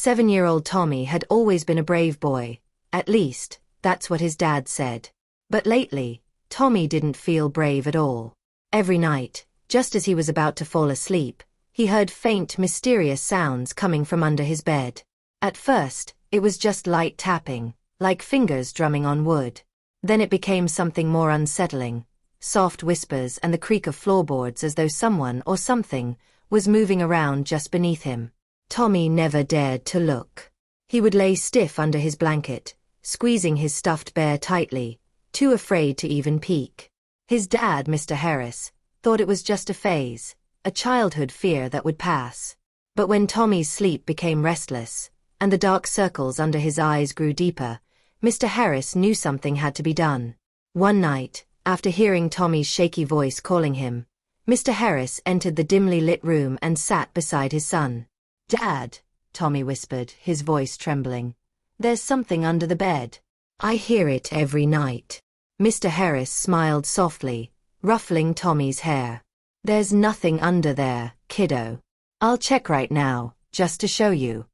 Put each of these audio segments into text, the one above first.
7-year-old Tommy had always been a brave boy, at least, that's what his dad said. But lately, Tommy didn't feel brave at all. Every night, just as he was about to fall asleep, he heard faint, mysterious sounds coming from under his bed. At first, it was just light tapping, like fingers drumming on wood. Then it became something more unsettling, soft whispers and the creak of floorboards as though someone or something was moving around just beneath him. Tommy never dared to look. He would lay stiff under his blanket, squeezing his stuffed bear tightly, too afraid to even peek. His dad, Mr. Harris, thought it was just a phase, a childhood fear that would pass. But when Tommy's sleep became restless, and the dark circles under his eyes grew deeper, Mr. Harris knew something had to be done. One night, after hearing Tommy's shaky voice calling him, Mr. Harris entered the dimly lit room and sat beside his son. "Dad," Tommy whispered, his voice trembling. "There's something under the bed. I hear it every night." Mr. Harris smiled softly, ruffling Tommy's hair. "There's nothing under there, kiddo. I'll check right now, just to show you."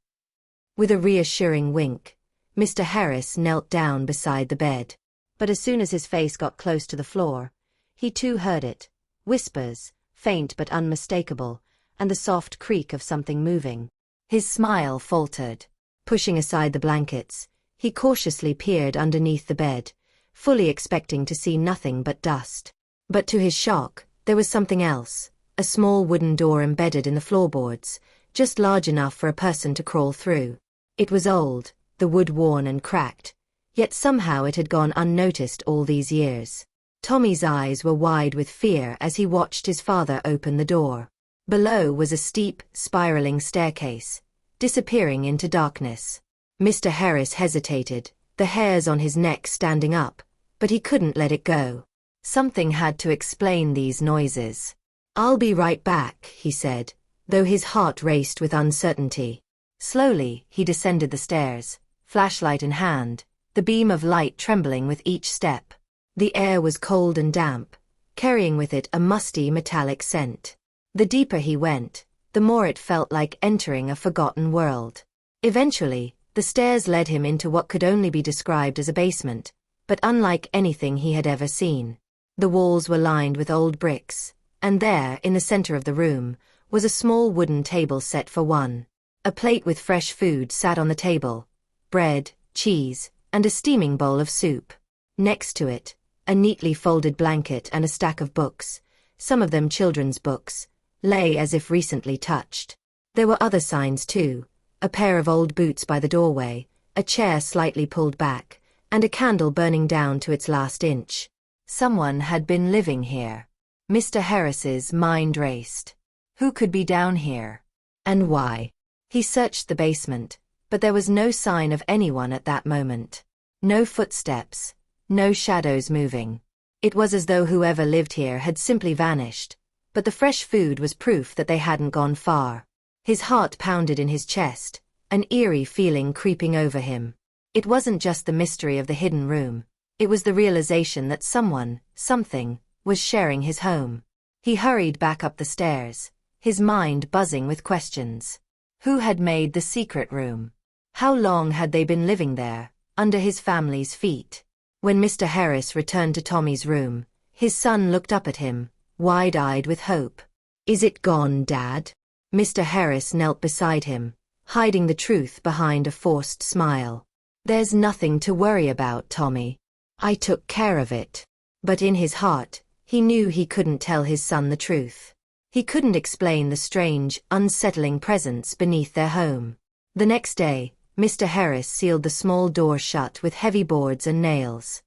With a reassuring wink, Mr. Harris knelt down beside the bed. But as soon as his face got close to the floor, he too heard it. Whispers, faint but unmistakable, and the soft creak of something moving. His smile faltered. Pushing aside the blankets, he cautiously peered underneath the bed, fully expecting to see nothing but dust. But to his shock, there was something else, a small wooden door embedded in the floorboards, just large enough for a person to crawl through. It was old, the wood worn and cracked, yet somehow it had gone unnoticed all these years. Tommy's eyes were wide with fear as he watched his father open the door. Below was a steep, spiraling staircase, disappearing into darkness. Mr. Harris hesitated, the hairs on his neck standing up, but he couldn't let it go. Something had to explain these noises. "I'll be right back," he said, though his heart raced with uncertainty. Slowly, he descended the stairs, flashlight in hand, the beam of light trembling with each step. The air was cold and damp, carrying with it a musty metallic scent. The deeper he went, the more it felt like entering a forgotten world. Eventually, the stairs led him into what could only be described as a basement, but unlike anything he had ever seen. The walls were lined with old bricks, and there, in the center of the room, was a small wooden table set for one. A plate with fresh food sat on the table, bread, cheese, and a steaming bowl of soup. Next to it, a neatly folded blanket and a stack of books, some of them children's books, lay as if recently touched. There were other signs too, a pair of old boots by the doorway, a chair slightly pulled back, and a candle burning down to its last inch. Someone had been living here. Mr. Harris's mind raced. Who could be down here? And why? He searched the basement, but there was no sign of anyone at that moment. No footsteps, no shadows moving. It was as though whoever lived here had simply vanished, but the fresh food was proof that they hadn't gone far. His heart pounded in his chest, an eerie feeling creeping over him. It wasn't just the mystery of the hidden room, it was the realization that someone, something, was sharing his home. He hurried back up the stairs, his mind buzzing with questions. Who had made the secret room? How long had they been living there, under his family's feet? When Mr. Harris returned to Tommy's room, his son looked up at him, wide-eyed with hope. "Is it gone, Dad?" Mr. Harris knelt beside him, hiding the truth behind a forced smile. "There's nothing to worry about, Tommy. I took care of it." But in his heart, he knew he couldn't tell his son the truth. He couldn't explain the strange, unsettling presence beneath their home. The next day, Mr. Harris sealed the small door shut with heavy boards and nails.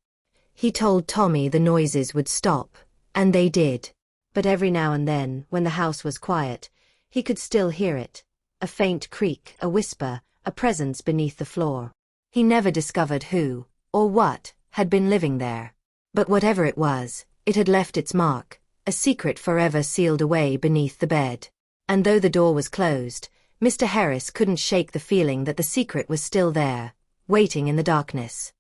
He told Tommy the noises would stop, and they did. But every now and then, when the house was quiet, he could still hear it. A faint creak, a whisper, a presence beneath the floor. He never discovered who, or what, had been living there. But whatever it was, it had left its mark, a secret forever sealed away beneath the bed. And though the door was closed, Mr. Harris couldn't shake the feeling that the secret was still there, waiting in the darkness.